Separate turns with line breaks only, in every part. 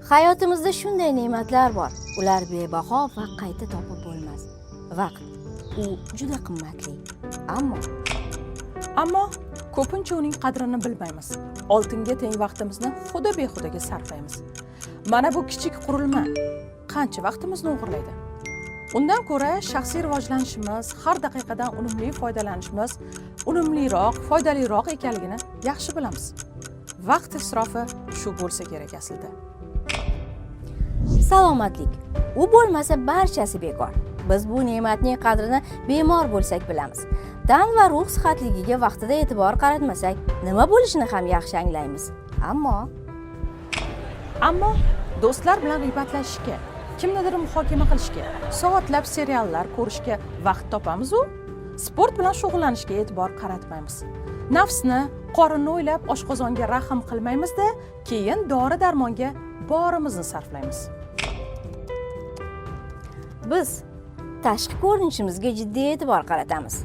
Hayotimizda shunday ne'matlar bor. Ular bebaho va qayta topib bo'lmas. Vaqt u juda qimmatli.
Ammo ko'pincha uning qadrini bilmaymiz. Oltinga teng vaqtimizni xudo-behudaga sarflaymiz. Mana bu kichik qurilma qancha vaqtimizni o'g'irlaydi? Undan ko'ra shaxsiy rivojlanishimiz, har daqiqadan unumli foydalanishimiz unumliroq, foydaliroq ekanligini yaxshi bilamiz. Vaqt isrofi shu bo'lsa kerak aslida.
Salomatlik. U bo'lmasa barchasi bekor. Biz bu ne'matning qadrini bemor bo'lsak bilamiz. Tan va ruh sihatligiga vaqtida e'tibor qaratmasak, nima bo'lishini ham yaxshi anglaymiz.
Ammo do'stlar bilan g'iybatlashishga, kimnidir muhokama qilishga, soatlab seriallar ko'rishga vaqt topamiz-u, sport bilan shug'ullanishga e'tibor qaratmaymiz. Nafsni, qorinni o'ylab oshqozonga rahm qilmaymiz-da, keyin dori-darmonga borimizni sarflaymiz.
Biz tashqi ko'rinishimizga jiddiy e'tibor qaratamiz.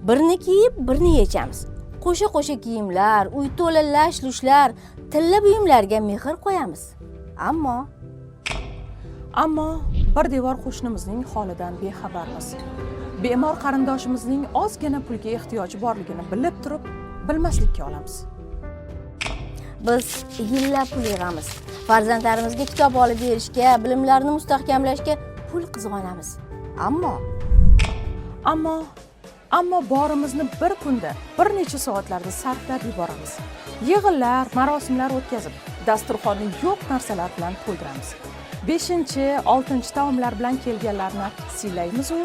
Birni kiyib, birni yechamiz. Qo'sha-qo'sha kiyimlar, uy to'la lash-lushlar, tilla buyumlarga mehr qo'yamiz.
Ammo bir devor qo'shnimizning holidan bexabarmiz. Bemor qarindoshimizning ozgina pulga ehtiyoji borligini bilib turib, bilmaslikka olamiz.
Biz yillab pul yig'amiz. Farzandlarimizga kitob olib berishga, bilimlarini mustahkamlashga pul qizg'onamiz.
Ammo borimizni bir kunda, bir necha soatlarda sarflab yuboramiz. Yig'inlar, marosimlar o'tkazib, dasturxonni yo'q narsalar bilan to'ldiramiz. 5-6 taomlar bilan kelganlarni siylaymiz-u,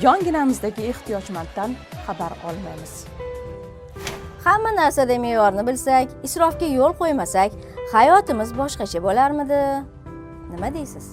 yonginamizdagi ehtiyojmanddan xabar olmaymiz.
Hamma narsada me'yorni bilsak, isrofga yo'l qo'ymasak, hayotimiz boshqacha bo'larmidi? Nima deysiz?